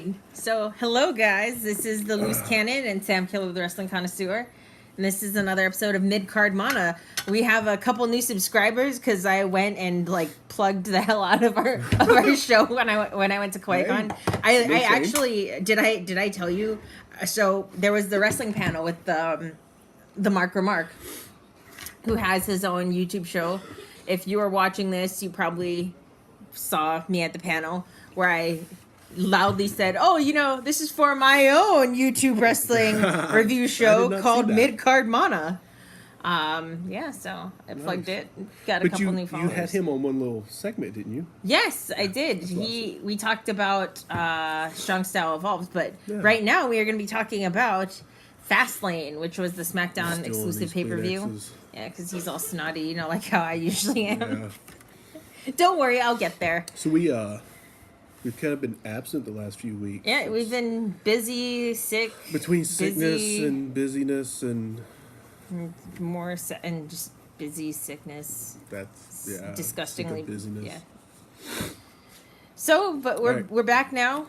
right. So, hello, guys. This is the Loose Cannon and Sam Keola with the Wrestling Connoisseur. And this is another episode of Mid-Card Mana. We have a couple new subscribers because I went and plugged the hell out of our show when I went to Qui-Con. I actually did I tell you? So there was the wrestling panel with the Mark Remark, who has his own YouTube show. If you were watching this, you probably saw me at the panel where I loudly said, "Oh, this is for my own YouTube wrestling review show called Mid-Card Mana." So I plugged it, got a couple new followers. You had him on one little segment, didn't you? Yes, I did. Awesome. We talked about Strong Style Evolved, but right now we are going to be talking about Fastlane, which was the Smackdown exclusive pay-per-view. Yeah, because he's all snotty, like how I usually am. Yeah. Don't worry, I'll get there. So we've kind of been absent the last few weeks. Yeah, we've been busy, sick. Between sickness and busyness and and just busy sickness. That's disgustingly busyness. Yeah. So, but we're back now.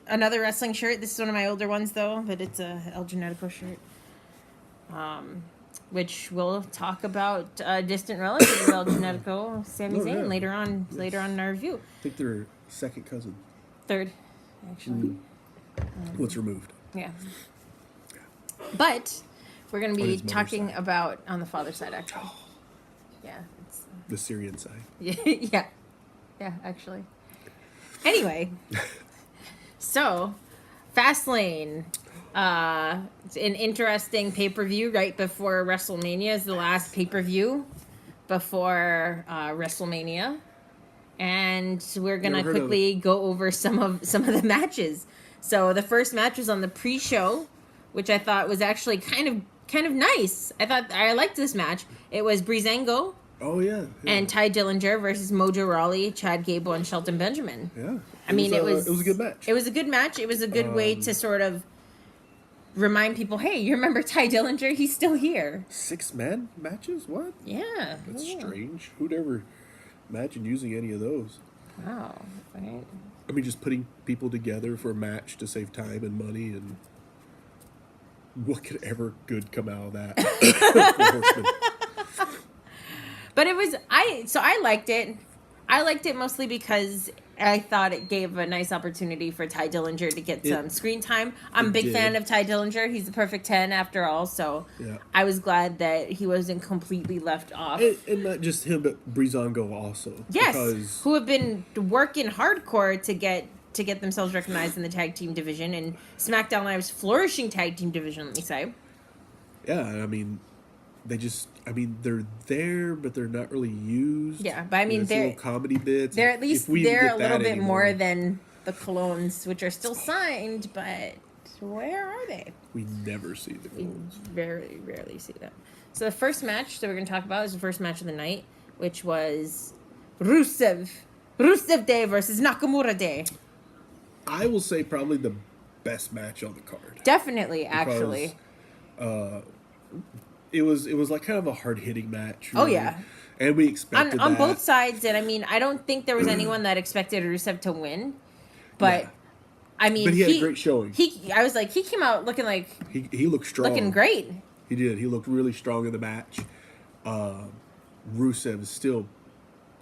Another wrestling shirt. This is one of my older ones though, but it's a El Genetico shirt. Which we'll talk about distant relatives of El Genetico, Sami Zayn, later on in our review. I think they're second cousin. Third, actually. What's removed. Yeah. But we're going to be talking about on the father's side, actually. Oh. Yeah. It's, the Syrian side. Yeah. Yeah, actually. Anyway. So, Fastlane. It's an interesting pay-per-view right before Wrestlemania is the last pay-per-view before Wrestlemania. And we're gonna quickly go over some of the matches. So the first match was on the pre-show, which I thought was actually kind of nice. I liked this match. It was Breezango. Oh yeah. And Ty Dillinger versus Mojo Rawley, Chad Gable, and Shelton Benjamin. Yeah. It was a good match. It was a good match. It was a good way to sort of remind people, hey, you remember Ty Dillinger? He's still here. 6-man matches? What? Yeah. That's strange. Who'd ever imagine using any of those? Wow. Right. I mean, just putting people together for a match to save time and money, and what could ever good come out of that? But I liked it. I liked it mostly because I thought it gave a nice opportunity for Ty Dillinger to get some screen time. I'm a big fan of Ty Dillinger. He's the perfect 10 after all, so I was glad that he wasn't completely left off. And not just him, but Breezango also. Yes, who have been working hardcore to get themselves recognized in the tag team division, and SmackDown Live's flourishing tag team division, let me say. Yeah, I mean, they're there, but they're not really used. Yeah, but I mean, they're little comedy bits. They're at least they're a little bit more than the Colognes, which are still signed, but where are they? We never see the Colognes. We very rarely see them. So the first match that we're going to talk about is the first match of the night, which was Rusev Day versus Nakamura Day. I will say probably the best match on the card. Definitely, actually. It was like kind of a hard-hitting match. Really. Oh, yeah. And we expected on both sides, and I mean, I don't think there was anyone that expected Rusev to win, but I mean, but he had a great showing. I was like, he came out looking like he looked strong, looking great. He did. He looked really strong in the match. Rusev is still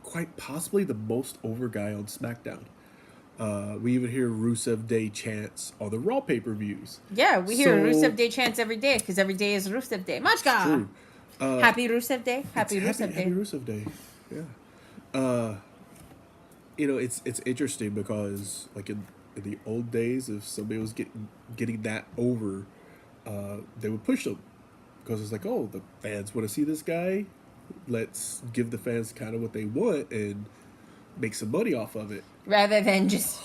quite possibly the most over guy on SmackDown. We even hear Rusev Day chants on the Raw pay-per-views. Yeah, we hear Rusev Day chants every day because every day is Rusev Day. Machka! True. Happy Rusev Day. Happy Rusev Day. Happy Rusev Day. Yeah. It's interesting because like in the old days, if somebody was getting that over, they would push them because it's like, oh, the fans want to see this guy. Let's give the fans kind of what they want and make some money off of it. Rather than just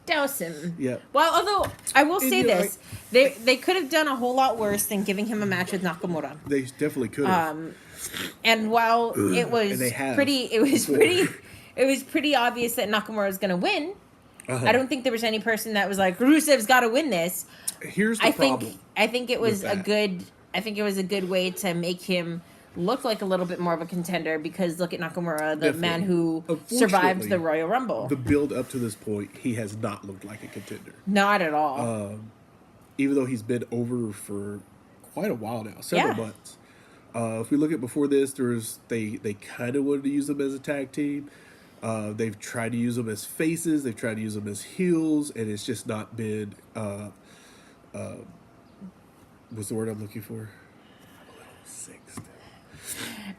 douse him. Yeah. Well, although I will say this, they could have done a whole lot worse than giving him a match with Nakamura. They definitely could have. And while it was pretty obvious that Nakamura was going to win. I don't think there was any person that was like, Rusev's got to win this. Here's the problem. I think it was a good way to make him look like a little bit more of a contender because look at Nakamura, the Definitely. man who Unfortunately, survived the Royal Rumble. The build up to this point, he has not looked like a contender. Not at all. Even though he's been over for quite a while now, several Yeah. months. If we look at before this, they kind of wanted to use them as a tag team. They've tried to use them as faces. They've tried to use them as heels, and it's just not been. What's the word I'm looking for? Sixth.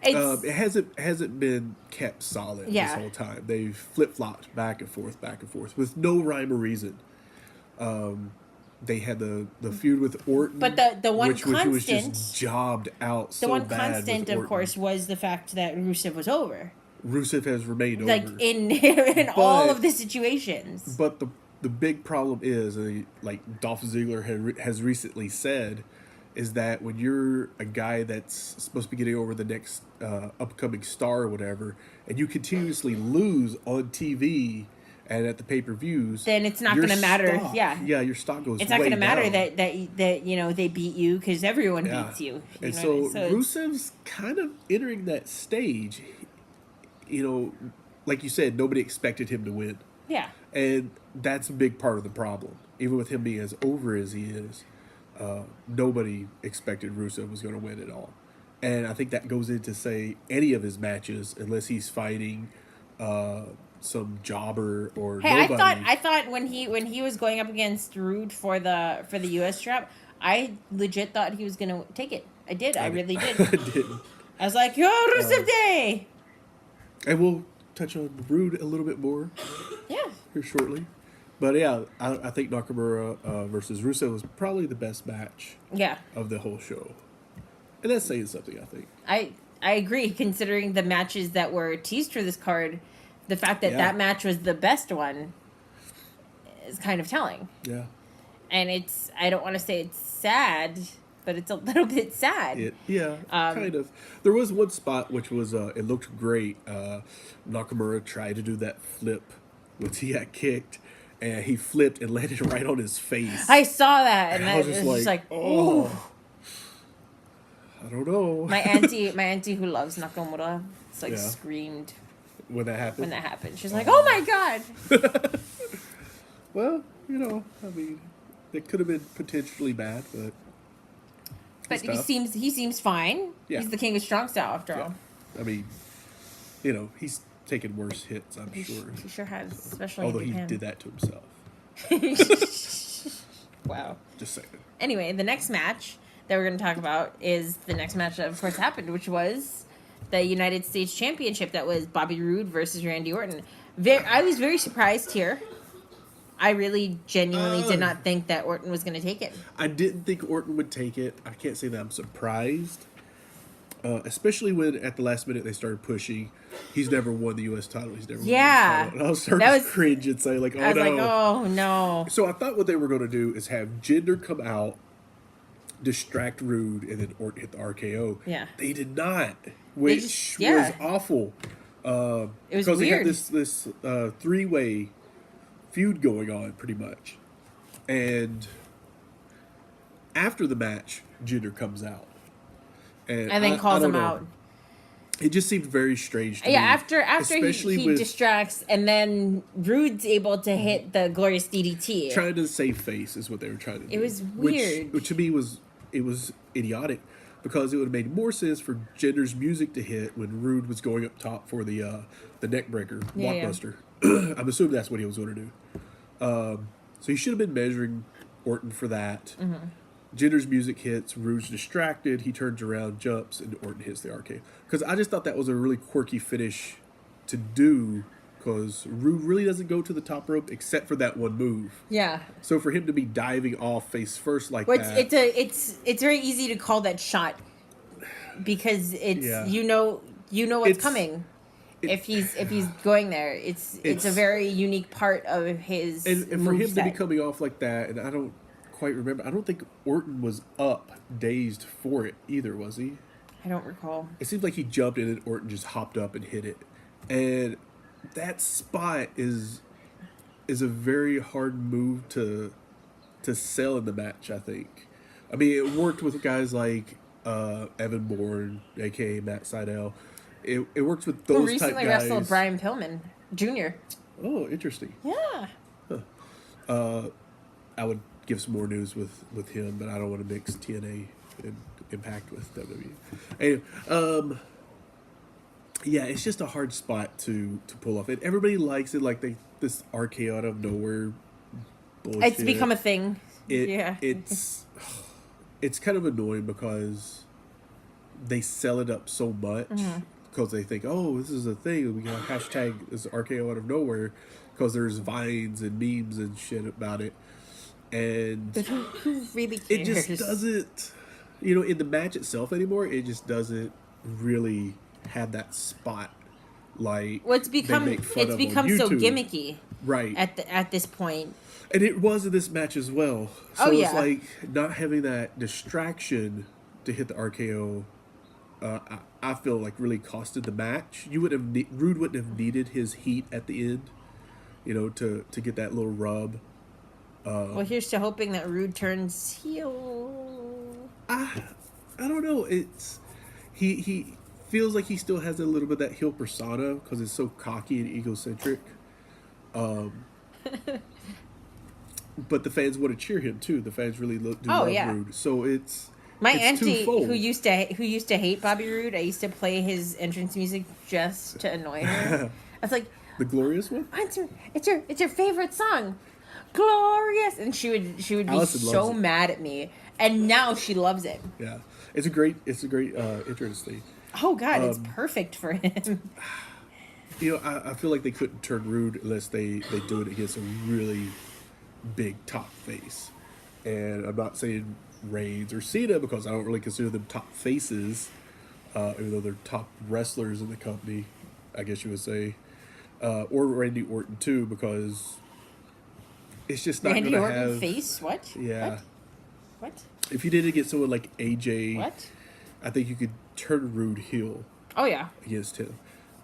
It hasn't been kept solid this whole time. They've flip flopped back and forth with no rhyme or reason. They had the feud with Orton, but the one which constant was just jobbed out. The one constant, of course, was the fact that Rusev was over. Rusev has remained like over, in all of the situations. But the big problem is, like Dolph Ziggler has recently said, is that when you're a guy that's supposed to be getting over the next upcoming star or whatever, and you continuously lose on TV and at the pay-per-views, then it's not going to matter. Yeah, your stock goes. It's not going to matter down. that you know they beat you because everyone beats you. And so Rusev's kind of entering that stage. You know, like you said, nobody expected him to win. Yeah, and that's a big part of the problem. Even with him being as over as he is, nobody expected Rusev was going to win at all. And I think that goes into, say, any of his matches, unless he's fighting some jobber or nobody. I thought when he was going up against Rude for the US strap, I legit thought he was going to take it. I did. I really did. I did. I was like, yo, Rusev Day! And we'll touch on Rude a little bit more here shortly. But yeah, I think Nakamura versus Rusev was probably the best match of the whole show. And that's saying something, I think. I agree, considering the matches that were teased for this card. The fact that that match was the best one is kind of telling. Yeah. And I don't want to say it's sad, but it's a little bit sad. Kind of. There was one spot which was, it looked great. Nakamura tried to do that flip once he got kicked, and he flipped and landed right on his face. I saw that, and I was just like, oh. I don't know. My auntie who loves Nakamura, screamed when that happened. She's like, "Oh my god!" Well, you know, I mean, it could have been potentially bad, but he seems fine. Yeah. He's the king of strong style, after all. I mean, you know, he's taken worse hits, I'm sure. He sure has, especially although in Japan. He did that to himself. Wow. Just saying. Anyway, the next match that we're going to talk about is the next match that, of course, happened, which was the United States Championship. That was Bobby Roode versus Randy Orton. I was very surprised here. I really genuinely did not think that Orton was going to take it. I didn't think Orton would take it. I can't say that I'm surprised. Especially when at the last minute they started pushing. He's never won the U.S. title. He's never won the U.S. title. And I was starting to cringe and say, like, oh no. So I thought what they were going to do is have Jinder come out, distract Rude, and then Orton hit the RKO. Yeah. They did not, which was awful. It was because weird. they had this three-way feud going on, pretty much. And after the match, Jinder comes out. And then calls him out. It just seemed very strange to me. After he distracts, and then Rude's able to hit the glorious DDT. Trying to save face is what they were trying to do. It was weird. Which to me was idiotic, because it would have made more sense for Jinder's music to hit when Rude was going up top for the neck breaker, blockbuster. I'm assuming that's what he was going to do. So he should have been measuring Orton for that. Mm-hmm. Jinder's music hits, Rude's distracted, he turns around, jumps, and Orton hits the RKO. Because I just thought that was a really quirky finish to do, because Rude really doesn't go to the top rope except for that one move. Yeah. So for him to be diving off face first like that... It's very easy to call that shot, because it's you know what's coming. If he's going there, it's a very unique part of his and for him moveset. to be coming off like that, and I don't quite remember. I don't think Orton was up, dazed for it either, was he? I don't recall. It seems like he jumped in and Orton just hopped up and hit it. And that spot is a very hard move to sell in the match, I think. I mean, it worked with guys like Evan Bourne, aka Matt Sydal. It works with Who those type recently guys. wrestled Brian Pillman Jr. Oh, interesting. Yeah. I would give some more news with him, but I don't want to mix TNA and Impact with WWE. Anyway, yeah, it's just a hard spot to pull off. And everybody likes it, like this RKO out of nowhere bullshit. It's become a thing. It's kind of annoying because they sell it up so much because they think, oh, this is a thing. We got hashtag this RKO out of nowhere because there's vines and memes and shit about it. And But who really cares? it just doesn't, in the match itself anymore, it just doesn't really have that spot like Well, it's become they make fun of on so YouTube. gimmicky Right. at this point. And it was in this match as well. So Oh, it's yeah. like not having that distraction to hit the RKO. I feel like really costed the match. Rude wouldn't have needed his heat at the end, to get that little rub. Well, here's to hoping that Rude turns heel. I don't know. It's he feels like he still has a little bit of that heel persona because it's so cocky and egocentric. But the fans want to cheer him too. The fans really do love Rude. So it's my it's auntie twofold. who used to hate Bobby Roode. I used to play his entrance music just to annoy her. I was like, the glorious one. It's your favorite song, glorious, and she would be Allison so loves it. mad at me. And now she loves it. Yeah, it's a great entrance thing. Oh God, it's perfect for him. I feel like they couldn't turn Rude unless they do it against a really big top face. And I'm not saying Reigns or Cena because I don't really consider them top faces, even though they're top wrestlers in the company, I guess you would say. Or Randy Orton too, because it's just not Randy going to Orton have face? What? Yeah. What? If you didn't get someone like AJ, What? I think you could turn Rude heel Oh yeah. against him.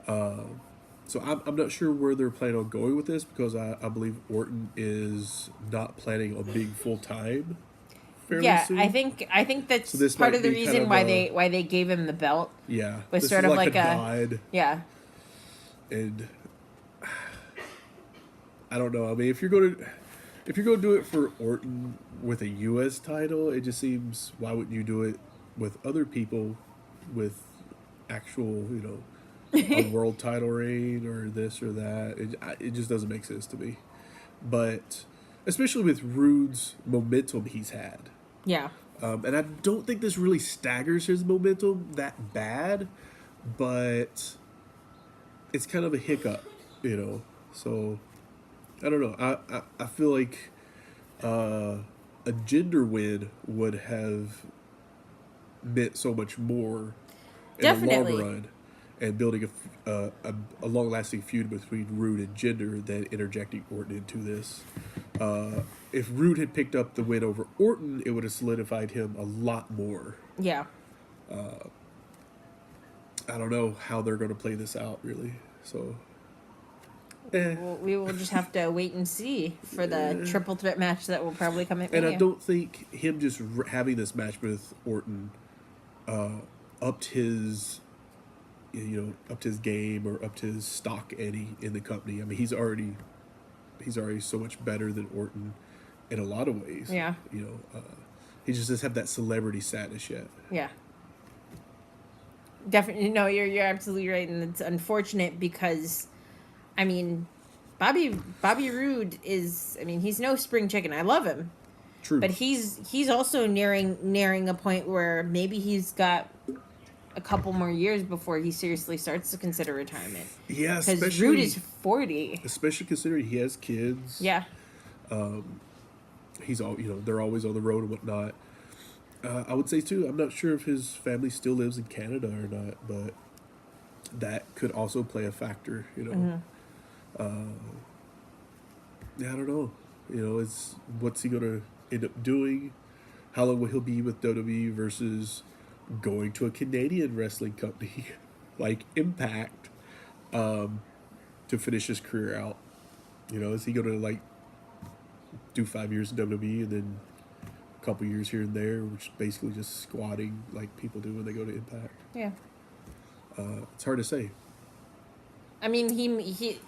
So I'm not sure where they're planning on going with this because I believe Orton is not planning on being full time. Yeah, soon. I think that's So this part might of the be kind reason of why they gave him the belt. Yeah, Was this sort is of like like a nod, yeah. and I don't know. I mean, if you're going to do it for Orton with a U.S. title, it just seems why wouldn't you do it with other people with actual a world title reign or this or that. It just doesn't make sense to me. But especially with Rude's momentum he's had. Yeah. And I don't think this really staggers his momentum that bad, but it's kind of a hiccup, So I don't know. I feel like a gender win would have meant so much more in Definitely. the long run, and building a long-lasting feud between Rude and Jinder than interjecting Orton into this. If Rude had picked up the win over Orton, it would have solidified him a lot more. Yeah. I don't know how they're going to play this out, really. So, Well, we will just have to wait and see for the triple threat match that will probably come at and Mania. I don't think him just having this match with Orton upped his game or upped his stock any in the company. I mean, he's already so much better than Orton in a lot of ways. Yeah. He just doesn't have that celebrity status yet. Yeah. Definitely. No, you're absolutely right, and it's unfortunate because, I mean, Bobby Roode is. I mean, he's no spring chicken. I love him. True. But he's also nearing a point where maybe he's got a couple more years before he seriously starts to consider retirement. Yeah, Because especially Roode is 40. Especially considering he has kids. Yeah. He's all they're always on the road and whatnot. I would say too, I'm not sure if his family still lives in Canada or not, but that could also play a factor. Yeah, I don't know. It's what's he gonna end up doing? How long will he be with WWE versus going to a Canadian wrestling company like Impact to finish his career out? Is he gonna do 5 years in WWE and then couple years here and there, which is basically just squatting like people do when they go to Impact. Yeah. It's hard to say. I mean, he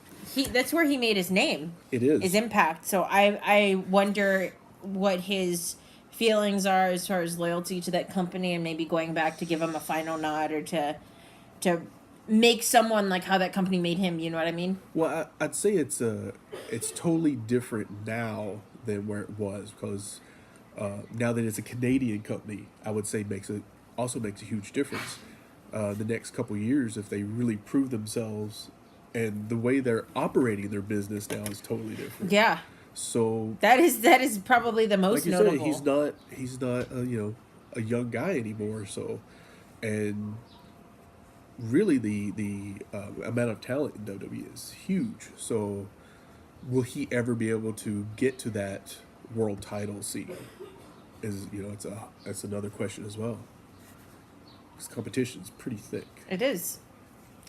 that's where he made his name. It is. His Impact. So I wonder what his feelings are as far as loyalty to that company, and maybe going back to give him a final nod, or to make someone like how that company made him. You know what I mean? Well, I'd say it's totally different now than where it was, because now that it's a Canadian company, I would say makes a huge difference. The next couple years, if they really prove themselves, and the way they're operating their business now is totally different. Yeah. So that is probably the most like you notable. said, he's not a young guy anymore. So, and really the amount of talent in WWE is huge. So, will he ever be able to get to that world title scene? It's another question as well. Because competition's pretty thick. It is,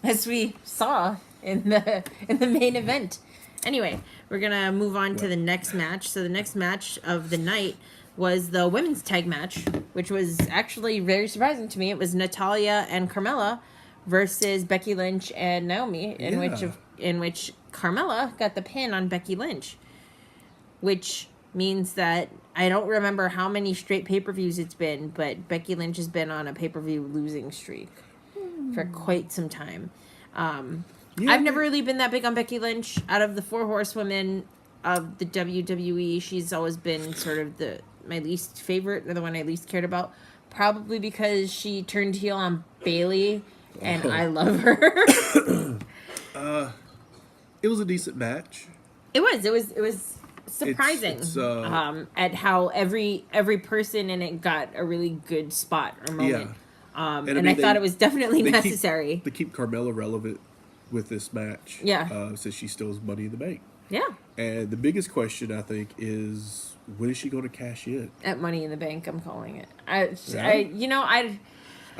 as we saw in the main event. Anyway, we're gonna move on to the next match. So the next match of the night was the women's tag match, which was actually very surprising to me. It was Natalya and Carmella versus Becky Lynch and Naomi, in which Carmella got the pin on Becky Lynch, which means that I don't remember how many straight pay-per-views it's been, but Becky Lynch has been on a pay-per-view losing streak for quite some time. I've never really been that big on Becky Lynch. Out of the 4 horsewomen of the WWE, she's always been sort of my least favorite, or the one I least cared about, probably because she turned heel on Bayley, and I love her. It was a decent match. It was surprising at how every person in it got a really good spot or moment. Yeah. And I thought it was definitely necessary. They keep Carmella relevant with this match. Yeah. Since she still has Money in the Bank. Yeah. And the biggest question, I think, is when is she going to cash in? At Money in the Bank, I'm calling it. I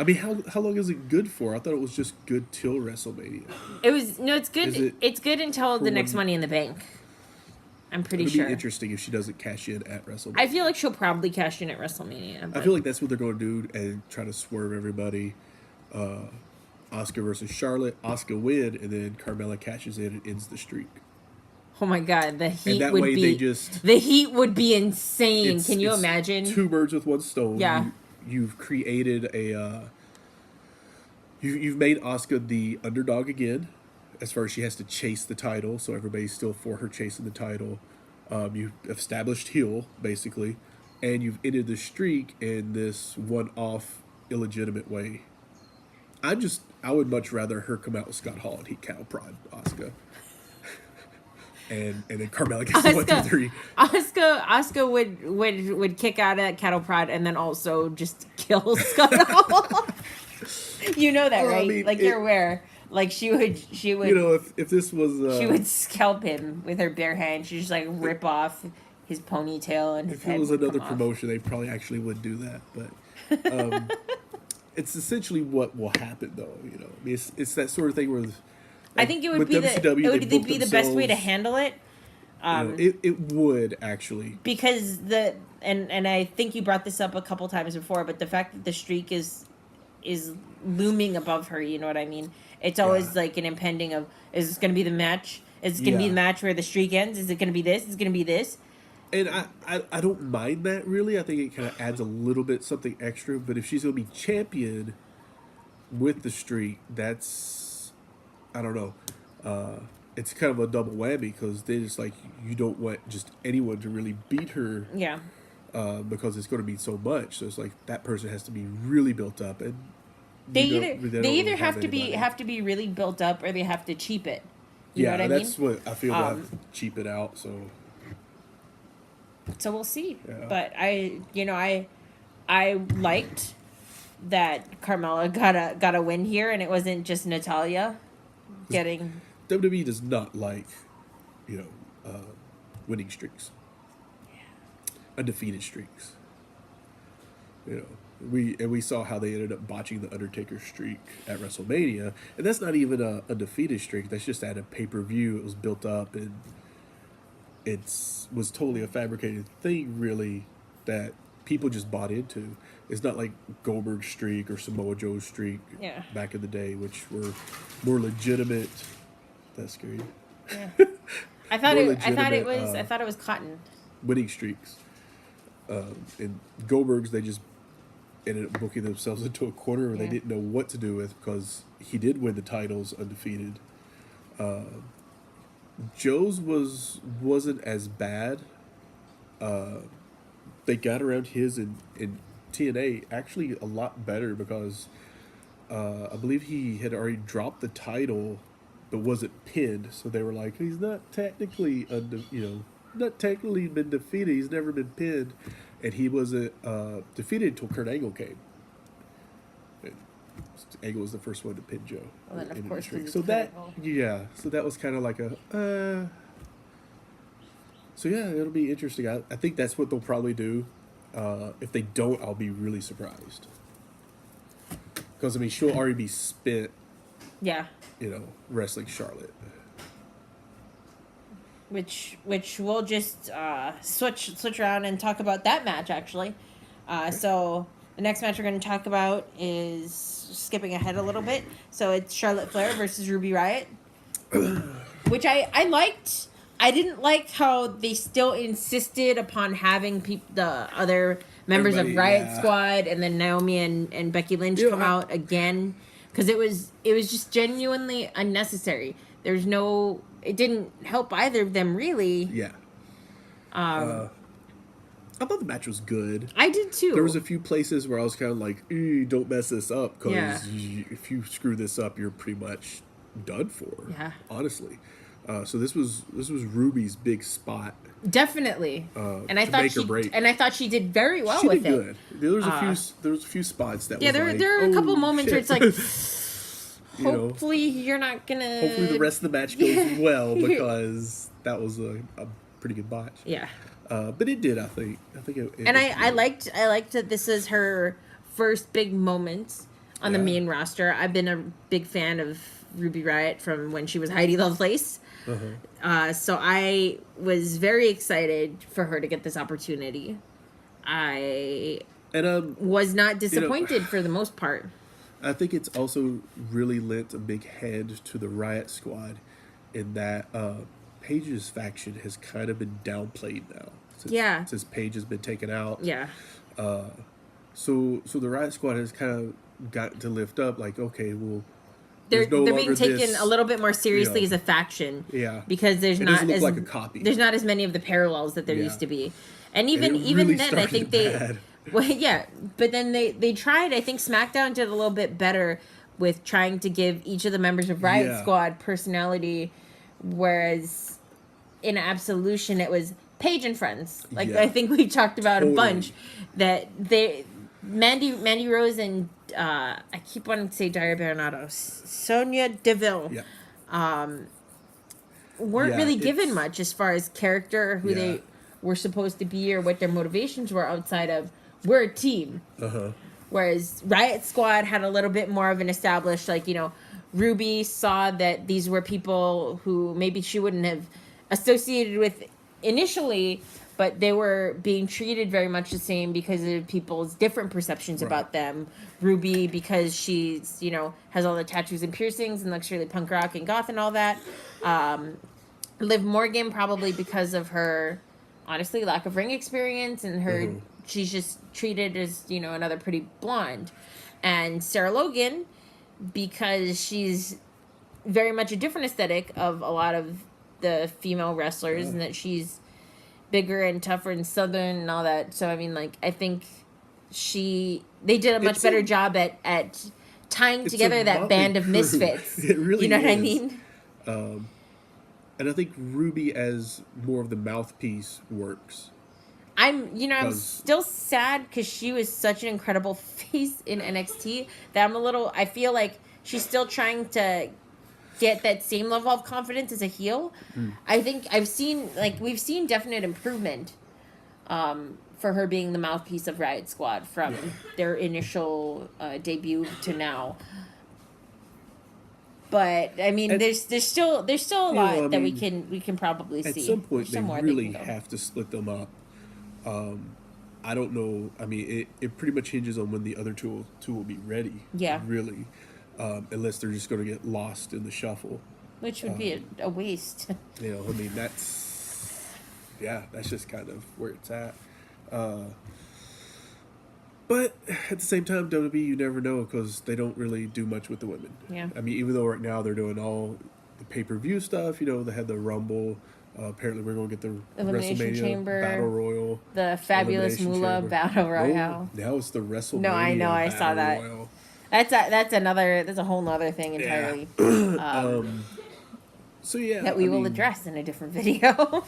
mean, how long is it good for? I thought it was just good till WrestleMania. It's good. It's good until the next Money in the Bank. I'm pretty sure. It'd be interesting if she doesn't cash in at WrestleMania. I feel like she'll probably cash in at WrestleMania. I feel like that's what they're going to do and try to swerve everybody. Asuka versus Charlotte. Asuka win, and then Carmella cashes in and ends the streak. Oh my God, the heat and that would way be. The heat would be insane. Can you imagine? 2 birds with 1 stone. Yeah. You've created a. You've made Asuka the underdog again, as far as she has to chase the title, so everybody's still for her chasing the title. You've established heel, basically, and you've ended the streak in this one-off, illegitimate way. I would much rather her come out with Scott Hall and he cattle prod Asuka. and then Carmella gets the 1, 2, 3. Asuka would kick out at cattle prod and then also just kill Scott Hall. You know that, right? I mean, you're aware. Like she would. You know, if this was, she would scalp him with her bare hand. She'd just rip off his ponytail and his head. If it was another promotion, they probably actually would do that. But it's essentially what will happen, though. You know, I mean, it's that sort of thing where I think it would be the best way to handle it. It would actually, because and I think you brought this up a couple times before, but the fact that the streak is looming above her, you know what I mean? It's always like an impending of, is this going to be the match? Is it going to be the match where the streak ends? Is it going to be this? Is it going to be this? And I don't mind that, really. I think it kind of adds a little bit something extra. But if she's going to be champion with the streak, that's, I don't know. It's kind of a double whammy, because they just you don't want just anyone to really beat her. Yeah. Because it's going to be so much. So it's that person has to be really built up, and they either have to be really built up, or they have to cheap it. You know what I mean? That's what I feel. Cheap it out. So we'll see. Yeah. But I liked that Carmella got a win here, and it wasn't just Natalya getting. WWE does not like, winning streaks. Undefeated streaks. We saw how they ended up botching the Undertaker streak at WrestleMania, and that's not even a undefeated streak. That's just at a pay-per-view. It was built up, and was totally a fabricated thing, really, that people just bought into. It's not like Goldberg's streak or Samoa Joe's streak back in the day, which were more legitimate. That's scary. Yeah. I thought it was cotton. Winning streaks. And Goldberg's, they just ended up booking themselves into a corner where they didn't know what to do with, because he did win the titles undefeated. Joe's wasn't as bad. They got around his in TNA actually a lot better, because I believe he had already dropped the title but wasn't pinned, so they were like, he's not technically not technically been defeated, he's never been pinned, and he wasn't defeated until Kurt Angle came. And Angle was the first one to pin Joe. Well, then of course, so that so that was kind of like a so yeah, it'll be interesting. I think that's what they'll probably do. If they don't, I'll be really surprised, because I mean, she'll already be spent wrestling Charlotte. Which we'll just switch around and talk about that match, actually. So the next match we're going to talk about is, skipping ahead a little bit, so it's Charlotte Flair versus Ruby Riott, which I liked. I didn't like how they still insisted upon having the other members of Riot Squad and then Naomi and Becky Lynch come out again, because it was just genuinely unnecessary. It didn't help either of them, really. Yeah. I thought the match was good. I did too. There was a few places where I was kind of like, don't mess this up, because if you screw this up, you're pretty much done for. Yeah. Honestly. So this was Ruby's big spot. Definitely. And I thought she did very well with it. She did good. There was a few spots that there are a couple moments where it's like, hopefully you're not gonna. Hopefully the rest of the match goes well, because that was a pretty good botch. Yeah. But it did, I think. I liked that this is her first big moment on the main roster. I've been a big fan of Ruby Riott from when she was Heidi Lovelace. So I was very excited for her to get this opportunity. I was not disappointed for the most part. I think it's also really lent a big hand to the Riot Squad, in that Paige's faction has kind of been downplayed now. Since Paige has been taken out. Yeah. So the Riot Squad has kind of gotten to lift up, like, okay, well, they're being taken a little bit more seriously as a faction. Yeah. Because there's not as like a copy. There's not as many of the parallels that there used to be. And even really then, I think they well, yeah, but then they tried. I think SmackDown did a little bit better with trying to give each of the members of Riot Squad personality, whereas in Absolution it was Paige and friends. Like I think we talked about a bunch that Mandy Rose and I keep wanting to say Daria Berenato, Sonya Deville, weren't really given much as far as character, who they were supposed to be or what their motivations were, outside of we're a team. Whereas Riot Squad had a little bit more of an established, like, Ruby saw that these were people who maybe she wouldn't have associated with initially, but they were being treated very much the same because of people's different perceptions about them. Ruby, because she's, has all the tattoos and piercings and looks really punk rock and goth and all that. Liv Morgan, probably because of her, honestly, lack of ring experience, and her, she's just treated as, another pretty blonde. And Sarah Logan, because she's very much a different aesthetic of a lot of the female wrestlers, and that she's bigger and tougher and southern and all that. So, I mean, like, I think they did a much better job at tying together that band of misfits. It really You know what I mean? And I think Ruby as more of the mouthpiece works. I'm still sad because she was such an incredible face in NXT that I feel like she's still trying to get that same level of confidence as a heel. I think we've seen definite improvement for her being the mouthpiece of Riot Squad from their initial debut to now. But I mean, there's still a lot that we can probably see. At some point, they really have to split them up. I don't know. I mean, it pretty much hinges on when the other two will be ready. Yeah. Really, unless they're just going to get lost in the shuffle. Which would be a waste. You know, I mean, that's just kind of where it's at. But at the same time, WWE, you never know because they don't really do much with the women. Yeah. I mean, even though right now they're doing all the pay-per-view stuff, you know, they had the Rumble. Apparently, we're going to get the Elimination WrestleMania Chamber, Battle Royal. the Fabulous Elimination Moolah Chamber. Battle Royale. No, now it's the WrestleMania. No, I know, I Battle saw that. Royal. That's a whole nother thing entirely. So yeah, That we will address in a different video.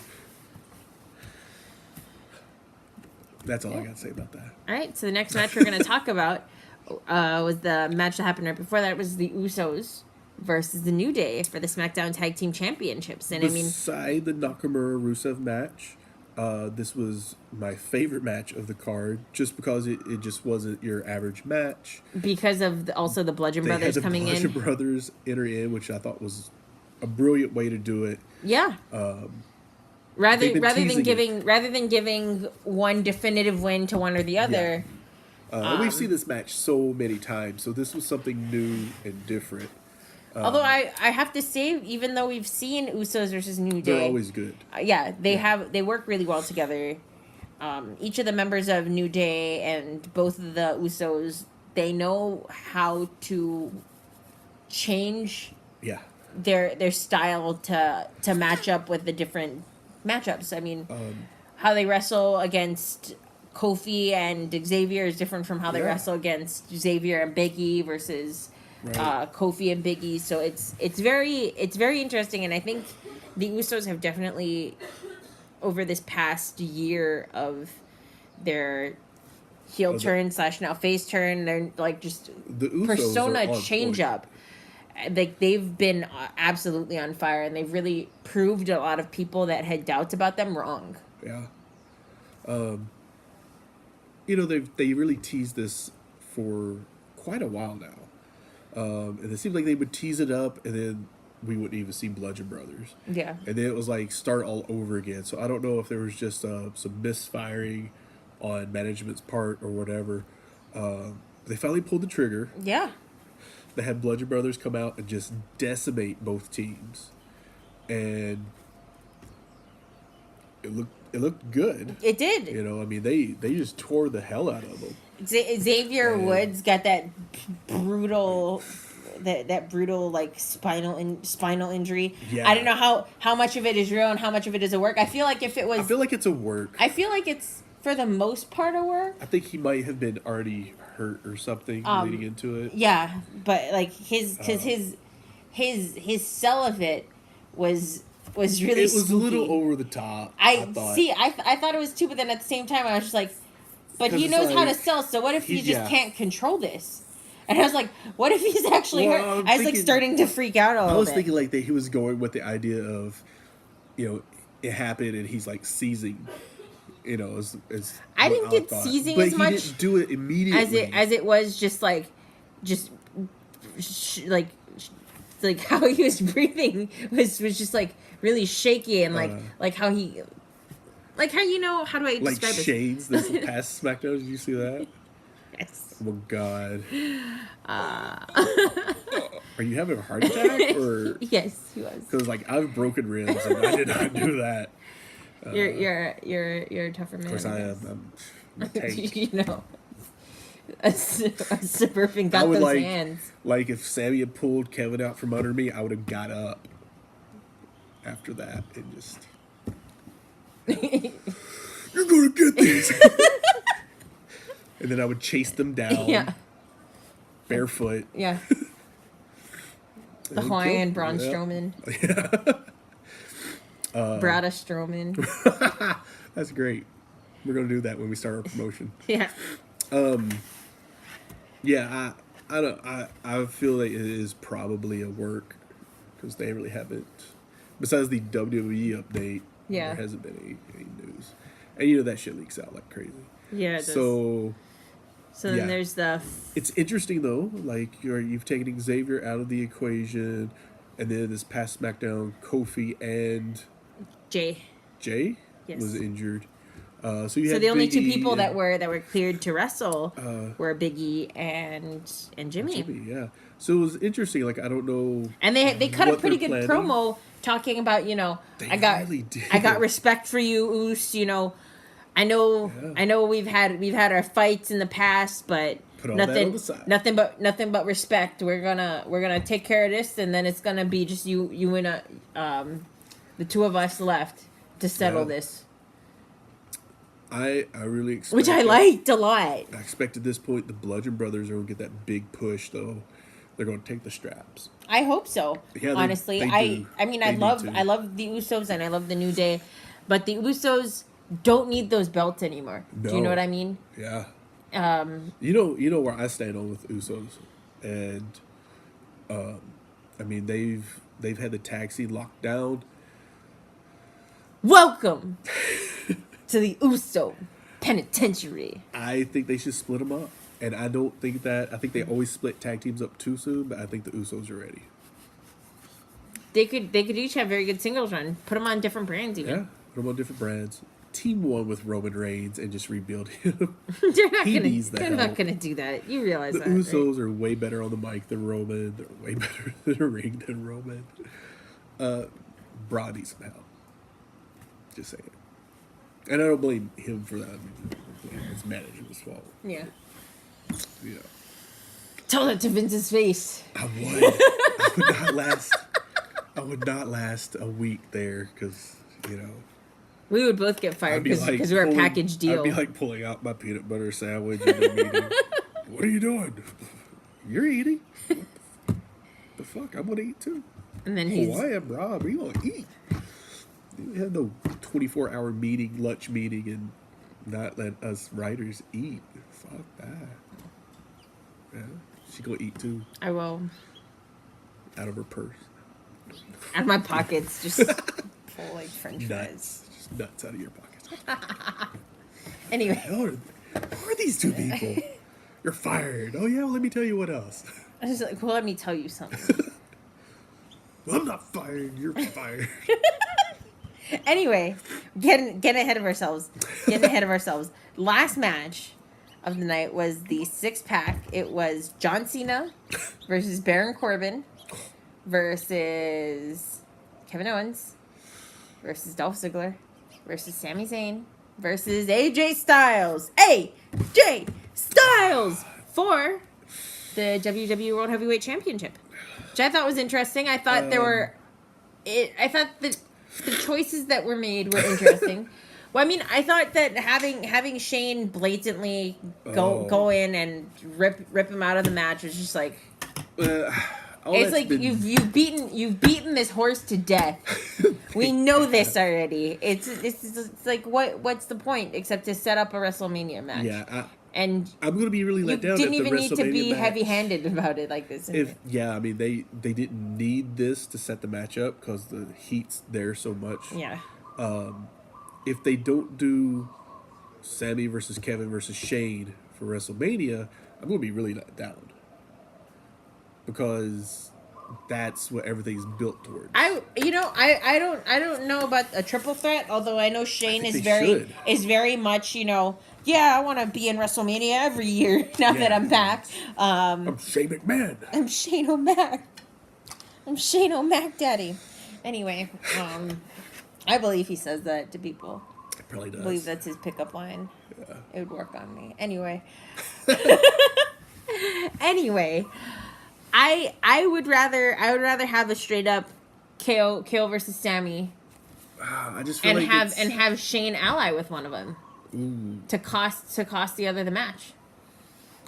That's all I got to say about that. All right, so the next match we're going to talk about was the match that happened right before that. It was the Usos versus the New Day for the Smackdown Tag Team Championships. And Beside the Nakamura-Rusev match, this was my favorite match of the card, just because it just wasn't your average match. Because of also the Bludgeon Brothers coming in. They had the Bludgeon Brothers enter in, which I thought was a brilliant way to do it. Yeah. Rather than giving one definitive win to one or the other. Yeah. We've seen this match so many times, so this was something new and different. Although I have to say, even though we've seen Usos versus New Day, they're always good. They work really well together. Each of the members of New Day and both of the Usos, they know how to change their style to match up with the different matchups. I mean, how they wrestle against Kofi and Xavier is different from how they wrestle against Xavier and Big E versus Kofi and Big E. So it's very interesting, and I think the Usos have definitely, over this past year of their heel turn / now face turn, they're like just the Usos persona change up. Like they've been absolutely on fire, and they've really proved a lot of people that had doubts about them wrong. Yeah. You know, they really teased this for quite a while now. And it seemed like they would tease it up, and then we wouldn't even see Bludgeon Brothers. Yeah. And then it was like start all over again. So I don't know if there was just some misfiring on management's part or whatever. They finally pulled the trigger. Yeah. They had Bludgeon Brothers come out and just decimate both teams. And it looked good. It did. You know, I mean, they just tore the hell out of them. Xavier Woods got that brutal like spinal injury. Yeah. I don't know how much of it is real and how much of it is a work. I feel like I feel like it's a work. I feel like it's for the most part a work. I think he might have been already hurt or something leading into it. Yeah, but like his sell of it was really. It was spooky. a little over the top. I thought it was too, but then at the same time I was just like, but he knows how to sell. So what if he just can't control this? And I was like, what if he's actually hurt? I was like starting to freak out a little bit. I was thinking like that he was going with the idea of, you know, it happened and he's like seizing. You know, I didn't get seizing but as much. He didn't do it immediately. As it was just like how he was breathing was just like really shaky and like how he. Like how how do I describe it? Like Shane's this past Smackdown, did you see that? Yes. Oh my god. Are you having a heart attack or? Yes, he was. Because like I've broken ribs and I did not do that. You're a tougher man. Of course I am. I'm a tank. A suburban got those hands. Like if Sammy had pulled Kevin out from under me, I would have got up after that and just. You're gonna get these. And then I would chase them down. Yeah. Barefoot. Yeah. The Hawaiian Braun Strowman. Yeah. Brada Strowman. That's great. We're gonna do that when we start our promotion. Yeah. Yeah. I feel like it is probably a work because they really haven't. Besides the WWE update. Yeah. There hasn't been any news. And that shit leaks out like crazy. Yeah, it does. So then there's the... It's interesting, though. Like, you've taken Xavier out of the equation. And then this past SmackDown, Kofi and... Jay was injured. So you had the only Big two E people and, that were cleared to wrestle were Big E and Jimmy. Yeah. So it was interesting. Like, I don't know. And they cut a what pretty they're good planning. promo talking about, They I got really did. I got respect for you, Oos. I know we've had our fights in the past, but Put all that on the side. nothing but respect. We're gonna take care of this, and then it's gonna be just you and the two of us left to settle this. I really expected, Which I liked a lot. I expected this point the Bludgeon Brothers are going to get that big push, though. They're going to take the straps. I hope so. Yeah, honestly, they do. I mean, They I need love to. the Usos and I love the New Day, but the Usos don't need those belts anymore. Do you know No. what I mean? Yeah. You know where I stand on with Usos, and I mean they've had the tag scene locked down. Welcome to the Uso Penitentiary. I think they should split them up, and I don't think that. I think they always split tag teams up too soon, but I think the Usos are ready. They could each have very good singles run. Put them on different brands even. Yeah, put them on different brands. Team one with Roman Reigns and just rebuild him. They're not gonna do that. You realize The that, Usos right? are way better on the mic than Roman. They're way better in the ring than Roman. Braun needs some help. Just saying. And I don't blame him for that. It's management's fault. Yeah. You know. Tell that to Vince's face. I would not last a week there because, We would both get fired because we're a package deal. I'd be like pulling out my peanut butter sandwich in the meeting. What are you doing? You're eating. What the fuck? I'm gonna eat too. And then he's I am Rob. You gonna eat? We had no 24-hour lunch meeting, and not let us writers eat. Fuck that. Yeah, she gonna eat too. I will. Out of her purse. Out of my pockets, just pull like French fries. Just nuts out of your pockets. Anyway. Who are these two people? You're fired. Oh yeah, well, let me tell you what else. I was like, well, let me tell you something. Well, I'm not fired. You're fired. Anyway, getting ahead of ourselves. Last match of the night was the 6-pack. It was John Cena versus Baron Corbin versus Kevin Owens versus Dolph Ziggler versus Sami Zayn versus AJ Styles. AJ Styles for the WWE World Heavyweight Championship, which I thought was interesting. I thought I thought that the choices that were made were interesting. Well, I mean, I thought that having Shane blatantly go in and rip him out of the match was just like it's like you've beaten this horse to death. We know this already. It's like what's the point except to set up a WrestleMania match? Yeah, and I'm gonna be really let down. Didn't if the even need to be WrestleMania heavy-handed about it like this. I mean they didn't need this to set the match up because the heat's there so much. Yeah. If they don't do Sammy versus Kevin versus Shane for WrestleMania, I'm gonna be really let down because that's what everything's built towards. I don't know about a triple threat, although I know Shane is very much, I want to be in WrestleMania every year now that I'm back. I'm Shane McMahon. I'm Shane O'Mac. I'm Shane O'Mac Daddy. Anyway, I believe he says that to people. It probably does. I believe that's his pickup line. Yeah. It would work on me. Anyway. I would rather have a straight up KO versus Sammy. I just feel have Shane ally with one of them. Ooh. To cost the other the match.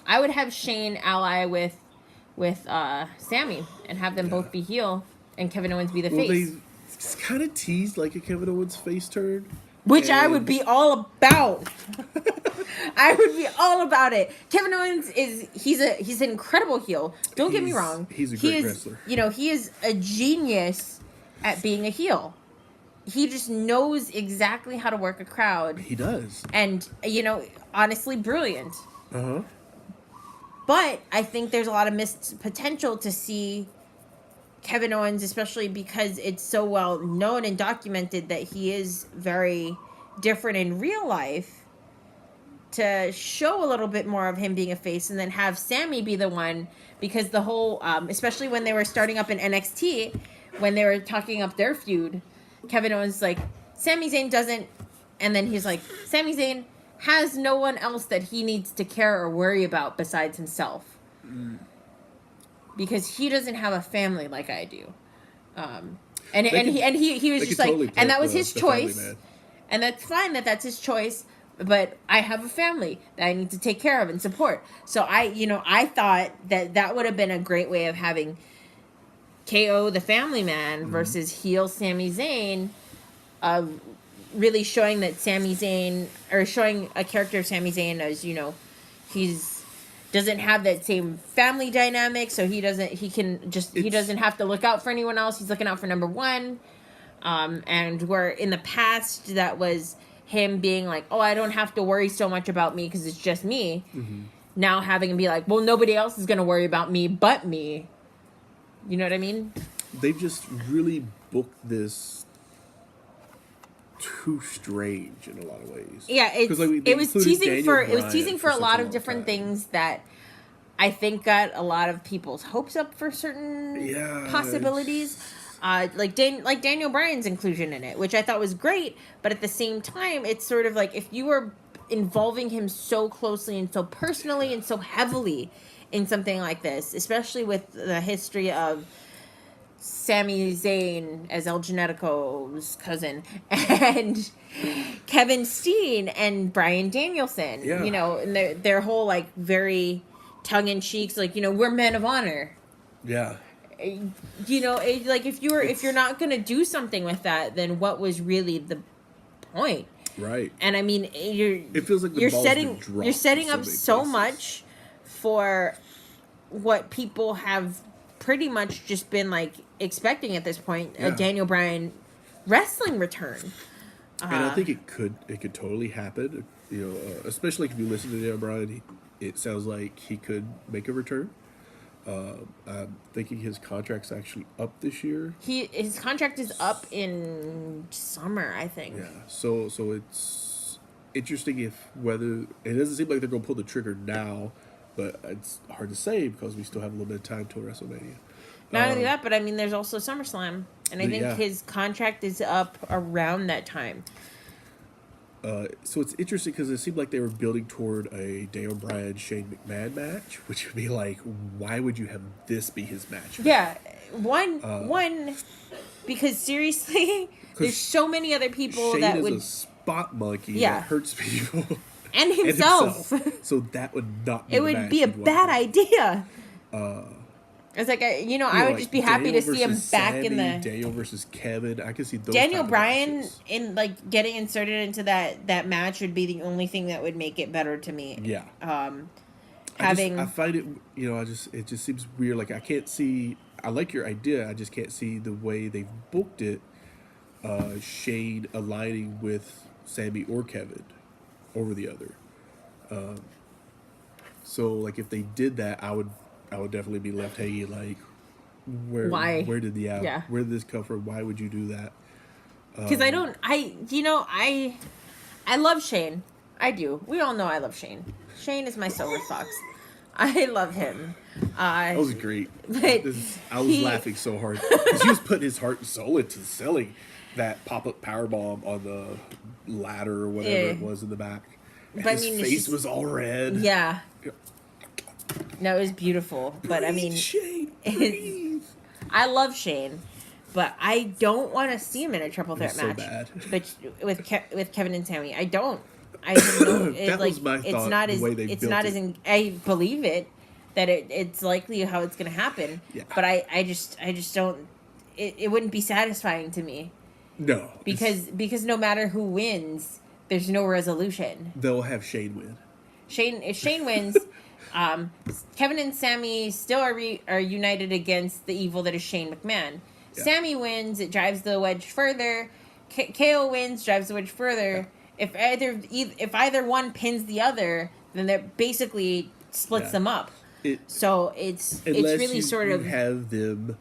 I would have Shane ally with Sammy and have them both be heel and Kevin Owens be the face. They kind of teased like a Kevin Owens face turn. Which I would be all about. I would be all about it. Kevin Owens he's an incredible heel. Don't get me wrong. He's a great wrestler. He is a genius at being a heel. He just knows exactly how to work a crowd. He does. And honestly brilliant. Uh-huh. But I think there's a lot of missed potential to see Kevin Owens, especially because it's so well known and documented that he is very different in real life to show a little bit more of him being a face, and then have Sami be the one, because the whole, especially when they were starting up in NXT, when they were talking up their feud, Kevin Owens like, Sami Zayn doesn't, and then he's like, Sami Zayn has no one else that he needs to care or worry about besides himself. Because he doesn't have a family like I do. He was just like, totally, and that was his choice. And that's fine that that's his choice, but I have a family that I need to take care of and support. So I thought that would have been a great way of having KO the family man versus heel Sami Zayn, really showing that Sami Zayn, or showing a character of Sami Zayn as, he's doesn't have that same family dynamic, so he doesn't have to look out for anyone else. He's looking out for number one. And where in the past that was him being like, oh, I don't have to worry so much about me because it's just me. Mm-hmm. Now having him be like, well, nobody else is going to worry about me but me. You know what I mean? They've just really booked this too strange in a lot of ways. Yeah, it was teasing for a lot of different things that I think got a lot of people's hopes up for certain possibilities. Like Daniel Bryan's inclusion in it, which I thought was great, but at the same time, it's sort of like if you were involving him so closely and so personally and so heavily in something like this, especially with the history of Sami Zayn as El Genetico's cousin and Kevin Steen and Bryan Danielson, and their whole like very tongue-in-cheek, like, we're men of honor. Yeah. Like if you're not going to do something with that, then what was really the point? Right. And I mean, it feels like you're setting up so much for what people have pretty much just been like expecting at this point, a Daniel Bryan wrestling return. And I think it could totally happen. Especially if you listen to Daniel Bryan, it sounds like he could make a return. I'm thinking his contract's actually up this year. His contract is up in summer, I think. Yeah, so it's interesting whether it doesn't seem like they're gonna pull the trigger now, but it's hard to say because we still have a little bit of time till WrestleMania. Not only that, but I mean, there's also SummerSlam, and I think his contract is up around that time. So it's interesting because it seemed like they were building toward a Daniel Bryan Shane McMahon match, which would be like, why would you have this be his match? Yeah, one because seriously, there's so many other people Shane that is would a spot monkey that hurts people and himself. So that would not be. It would be a bad idea. It's like I would just be happy to see him back in the Daniel versus Kevin. I can see those Daniel Bryan in like getting inserted into that match would be the only thing that would make it better to me. Yeah. I find it. It just seems weird. Like I can't see. I like your idea. I just can't see the way they've booked it. Shane aligning with Sami or Kevin over the other. So like if they did that, I would definitely be left hanging like, where did this come from? Why would you do that? Because I love Shane. I do. We all know I love Shane. Shane is my silver fox. I love him. That was great. I was laughing so hard. He was putting his heart and soul into selling that pop-up powerbomb on the ladder or whatever it was in the back. And his face was all red. Yeah. No, it was beautiful, but I mean, Shane, I love Shane, but I don't want to see him in a triple threat match. So bad. But with Kevin and Sami, I don't. I don't know. That was my thought. It's not the as. way they It's built not it. as. I believe it that it's likely how it's going to happen. Yeah. But I just don't. It wouldn't be satisfying to me. No. Because no matter who wins, there's no resolution. They'll have Shane win. If Shane wins. Kevin and Sami still are united against the evil that is Shane McMahon. Yeah. Sami wins, it drives the wedge further. KO wins, drives the wedge further. Yeah. If either one pins the other, then that basically splits them up. So it's really sort of have them,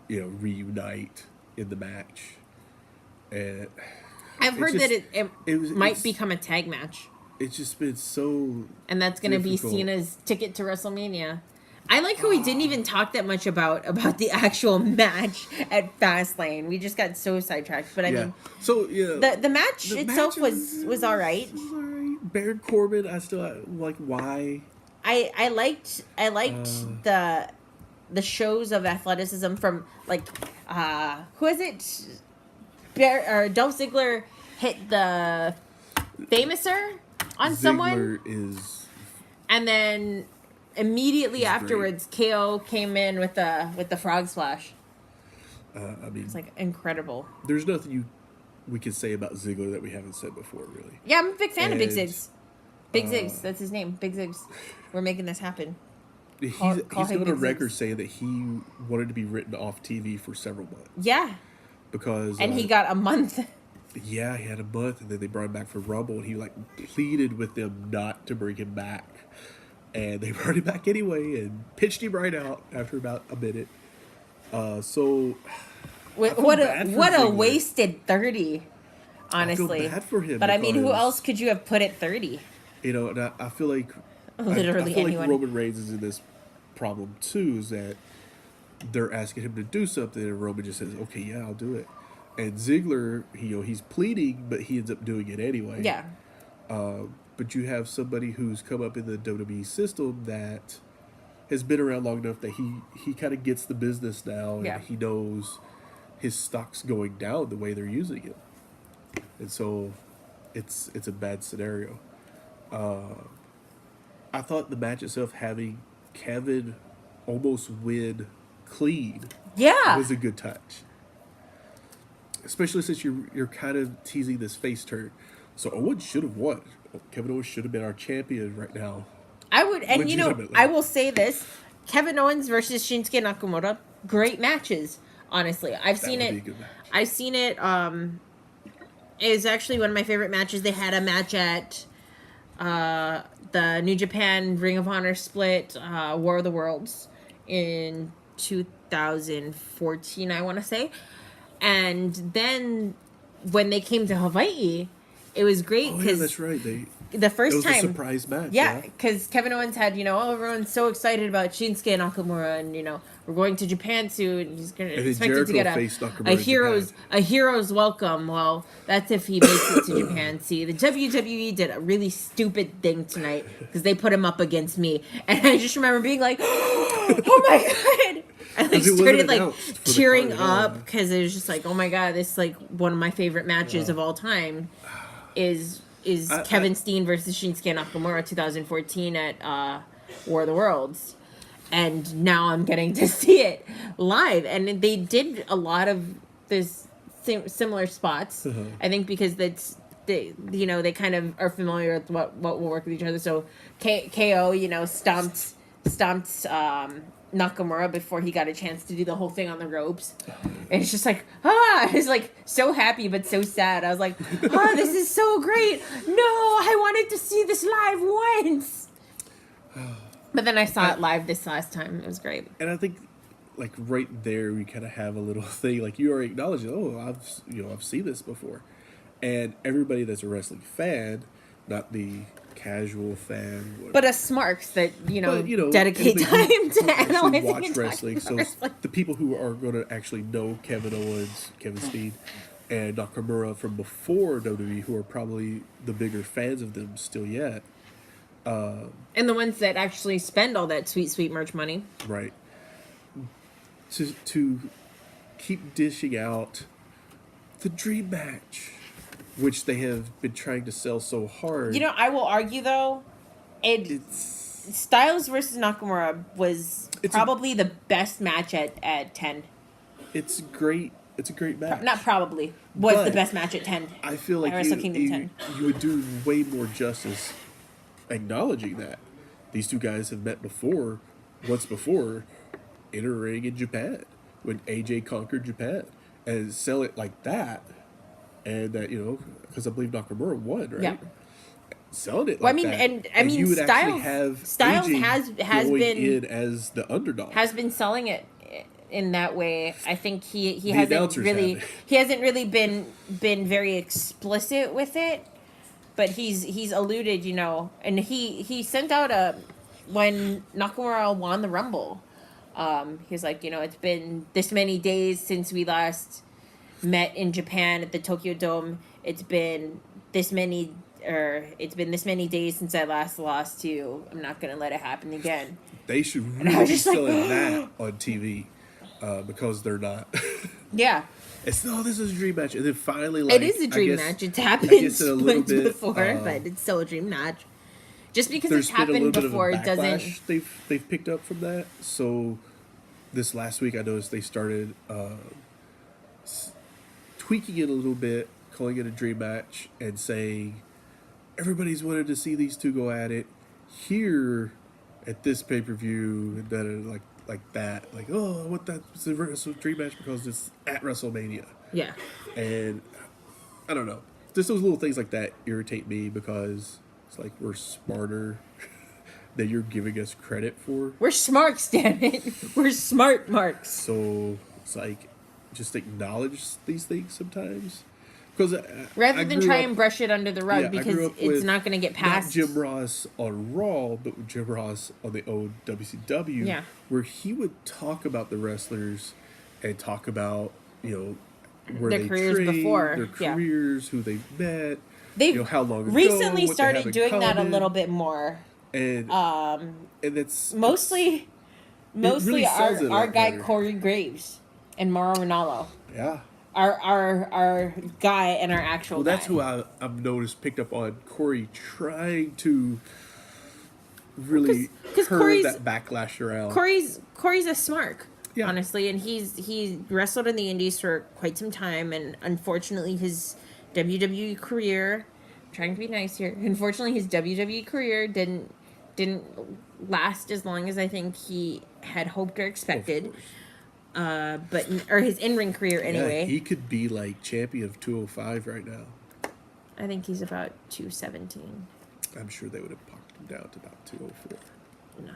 reunite in the match, and I've heard just, that it might become a tag match. It's just been so. And that's going to be Cena's ticket to WrestleMania. I like how we didn't even talk that much about the actual match at Fastlane. We just got so sidetracked. But I mean, so yeah, the match itself was all right. Baron Corbin, I still like. Why? I liked the shows of athleticism from like who is it? Dolph Ziggler hit the Famouser on someone. And then immediately afterwards, KO came in with the frog splash. I mean, it's like incredible. There's nothing we can say about Ziggler that we haven't said before, really. Yeah, I'm a big fan of Big Zigs. Big Zigs, that's his name. Big Zigs. We're making this happen. He's on a record saying that he wanted to be written off TV for several months. Yeah. Because he got a month. Yeah, he had a month, and then they brought him back for Rumble, and he pleaded with them not to bring him back, and they brought him back anyway and pitched him right out after about a minute. So what a wasted 30. Honestly, I feel bad for him. But I mean, who else could you have put at 30? You know, and I feel like literally I feel anyone. like Roman Reigns is in this problem too. Is that they're asking him to do something, and Roman just says, "Okay, yeah, I'll do it." And Ziggler, he's pleading, but he ends up doing it anyway. Yeah. But you have somebody who's come up in the WWE system that has been around long enough that he kind of gets the business now, and he knows his stock's going down the way they're using it. And so it's a bad scenario. I thought the match itself, having Kevin almost win clean, was a good touch. Especially since you're kind of teasing this face turn. So Owens should have won. Kevin Owens should have been our champion right now. I would, and I will say this: Kevin Owens versus Shinsuke Nakamura, great matches. Honestly, I've seen it. It was actually one of my favorite matches. They had a match at the New Japan Ring of Honor split, War of the Worlds in 2014, I want to say. And then when they came to Hawaii, it was great because that's right. The first time, it was a surprise match. Yeah, because Kevin Owens had, everyone's so excited about Shinsuke Nakamura, and we're going to Japan soon. And he's gonna expected to get a hero's welcome. Well, that's if he makes it to Japan. See, the WWE did a really stupid thing tonight because they put him up against me, and I just remember being like, "Oh my god!" I started tearing up because it was just like, "Oh my god, this is one of my favorite matches of all time." Is Kevin Steen versus Shinsuke Nakamura 2014 at War of the Worlds. And now I'm getting to see it live. And they did a lot of this similar spots. I think because they kind of are familiar with what will work with each other. So KO, stomped Nakamura before he got a chance to do the whole thing on the ropes. And it's just like, I was so happy but so sad. I was like, this is so great. No, I wanted to see this live once. But then I saw it live this last time. It was great. And I think right there we kind of have a little thing, you already acknowledged, I've seen this before. And everybody that's a wrestling fan, not the casual fan, but us smarks that dedicate time to analyzing watch and wrestling. So the people who are going to actually know Kevin Owens, Kevin Steen, and Nakamura from before WWE, who are probably the bigger fans of them still yet, and the ones that actually spend all that sweet merch money, right? To keep dishing out the dream match, which they have been trying to sell so hard. I will argue though, Styles versus Nakamura was probably the best match at 10. It's great. It's a great match. Not probably. Was the best match at 10. I feel like you would do way more justice acknowledging that these two guys have met once before, in a ring in Japan when AJ conquered Japan, and sell it like that. And that, because I believe Nakamura won, right? Yeah. Selling it like that. And you would Styles have has AJ been in as the underdog. Has been selling it in that way. I think he The hasn't announcers really have it. he hasn't really been very explicit with it, but he's alluded, and he sent out when Nakamura won the Rumble. He's like, it's been this many days since we last met in Japan at the Tokyo Dome. It's been this many days since I last lost to you. I'm not gonna let it happen again. They should I really was be just like, selling that on TV because they're not. Yeah. This is a dream match, and then finally, It is a dream match. It's happened I guess in a little once bit, before, but it's still a dream match. Just because there's it's been a little happened bit of a before backlash doesn't. they've picked up from that. So this last week, I noticed they started tweaking it a little bit, calling it a dream match, and saying everybody's wanted to see these two go at it here at this pay-per-view, and like that, like, oh, what that it's a dream match because it's at WrestleMania. Yeah. And I don't know, just those little things like that irritate me because it's like we're smarter than you're giving us credit for. We're smarks, damn it. We're smart marks. So it's like just acknowledge these things sometimes. Because Rather than try and brush it under the rug, I because grew up it's with not going to get past. Not Jim Ross on Raw, but with Jim Ross on the old WCW, Yeah. where he would talk about the wrestlers and talk about, where Their they careers trained, before, their yeah. careers, who they met, They've how long ago, recently what they started have in doing that a common, little bit more. and it's Mostly really sells it a our lot guy better. Corey Graves and Mauro Ranallo. Yeah. Our guy and our actual Well, guy. that's who I've noticed picked up on Corey trying to really 'Cause turn Corey's- that backlash around. Corey's a smart, Yeah. honestly, and he wrestled in the indies for quite some time, and unfortunately his WWE career, I'm trying to be nice here, unfortunately his WWE career didn't last as long as I think he had hoped or expected. Or his in-ring career anyway. Yeah, he could be like champion of 205 right now. I think he's about 217. I'm sure they would have popped him down to about 204. Nah,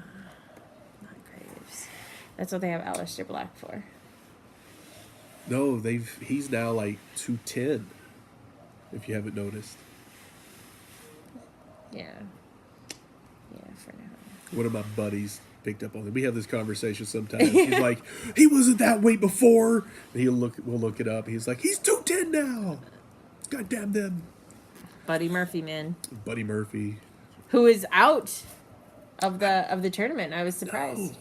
not Graves. That's what they have Aleister Black for. No, he's now like 210. If you haven't noticed. Yeah, for now. One of my buddies picked up on it. We have this conversation sometimes. He's like, he wasn't that weight before. And we'll look it up. He's like, he's 210 now. God damn them. Buddy Murphy, man, Buddy Murphy. who is out of the tournament. I was surprised. No.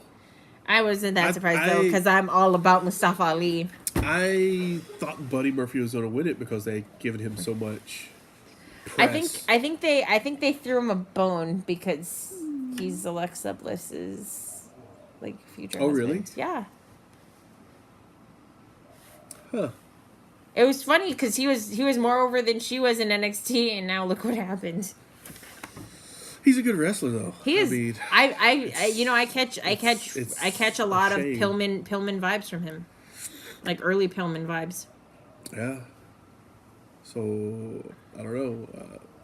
I wasn't that surprised though, because I'm all about Mustafa Ali. I thought Buddy Murphy was going to win it because they'd given him so much press. I think they threw him a bone because he's Alexa Bliss's future husband. Really? Yeah. Huh. It was funny because he was more over than she was in NXT, and now look what happened. He's a good wrestler, though. He is. I catch a lot of shame. Pillman vibes from him, like early Pillman vibes. Yeah. So, I don't know.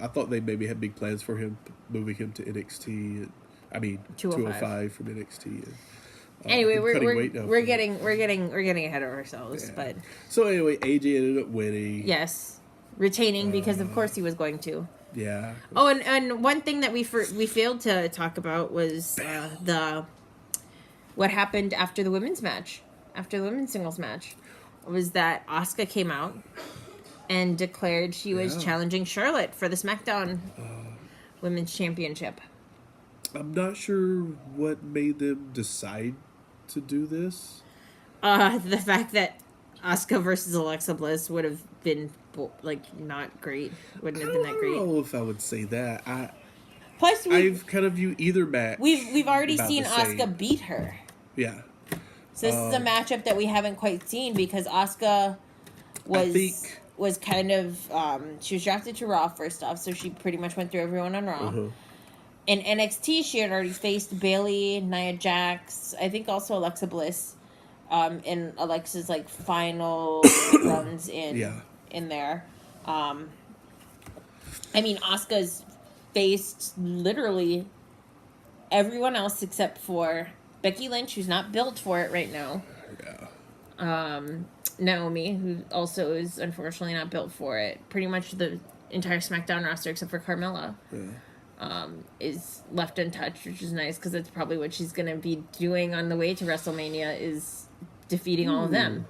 I thought they maybe had big plans for him, moving him to NXT. 205 from NXT. And, Anyway, cutting we're getting ahead of ourselves, Yeah. but So anyway, AJ ended up winning. yes, retaining because of course he was going to. Yeah. Oh, and one thing that we failed to talk about was what happened after the women's match, after the women's singles match, was that Asuka came out and declared she was challenging Charlotte for the Smackdown Women's Championship. I'm not sure what made them decide to do this. The fact that Asuka versus Alexa Bliss would have been not great. Wouldn't have been that I great. don't know if I would say that. Plus, I've kind of viewed either match. we've already about seen the same. Asuka beat her. Yeah. So this is a matchup that we haven't quite seen because Asuka was kind of she was drafted to Raw first off, so she pretty much went through everyone on Raw. Uh-huh. In NXT, she had already faced Bayley, Nia Jax, I think also Alexa Bliss, in Alexa's final runs in there. Asuka's faced literally everyone else except for Becky Lynch, who's not built for it right now. Yeah. Naomi, who also is unfortunately not built for it. Pretty much the entire SmackDown roster, except for Carmella, is left untouched, which is nice because that's probably what she's going to be doing on the way to WrestleMania, is defeating all of them.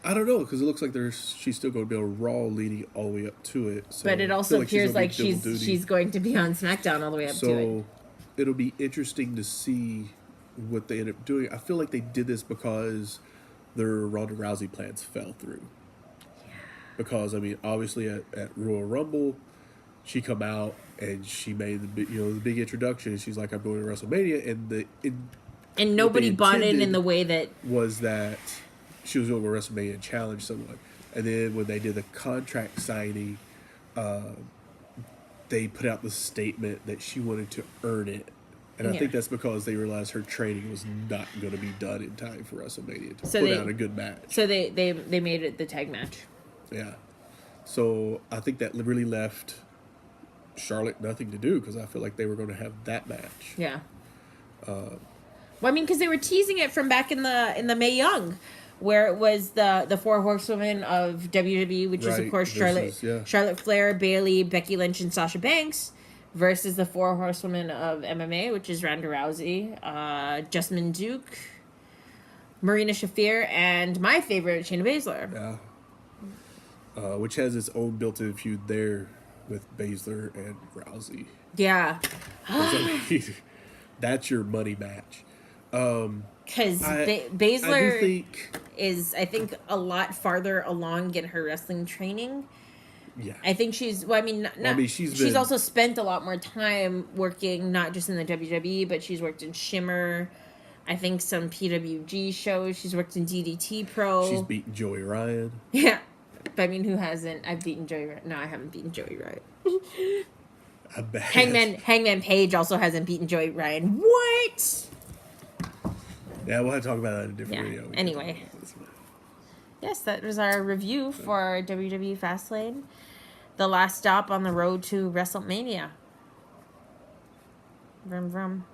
I don't know, because it looks like she's still going to be on Raw leading all the way up to it. So but it also appears like she's going to be on SmackDown all the way up to it. So it'll be interesting to see what they end up doing. I feel like they did this because their Ronda Rousey plans fell through. Yeah. Because, I mean, obviously at Royal Rumble, she come out and she made the big introduction. She's like, I'm going to WrestleMania. And nobody bought in the way that was that she was going to WrestleMania and challenge someone. And then when they did the contract signing, they put out the statement that she wanted to earn it. And I think that's because they realized her training was not going to be done in time for WrestleMania to put out a good match. So they made it the tag match. Yeah. So I think that really left Charlotte nothing to do, because I feel like they were going to have that match. Yeah. Well, I mean, because they were teasing it from back in the Mae Young, where it was the four horsewomen of WWE, which is of course Charlotte Flair, Bayley, Becky Lynch, and Sasha Banks, versus the four horsewomen of MMA, which is Ronda Rousey, Jessamyn Duke, Marina Shafir, and my favorite, Shayna Baszler. Yeah. Which has its own built-in feud there with Baszler and Rousey. Yeah. That's your money match. Because Baszler is, I think, a lot farther along in her wrestling training. Yeah. I think she's she's also spent a lot more time working, not just in the WWE, but she's worked in Shimmer, I think some PWG shows. She's worked in DDT Pro. She's beaten Joey Ryan. Yeah. But I mean, who hasn't? I've beaten Joey Ryan. No, I haven't beaten Joey Ryan. I bet. Hangman Page also hasn't beaten Joey Ryan. What? Yeah, we'll have to talk about that in a different video. Anyway. Yes, that was our review for WWE Fastlane. The last stop on the road to WrestleMania. Vroom, vroom.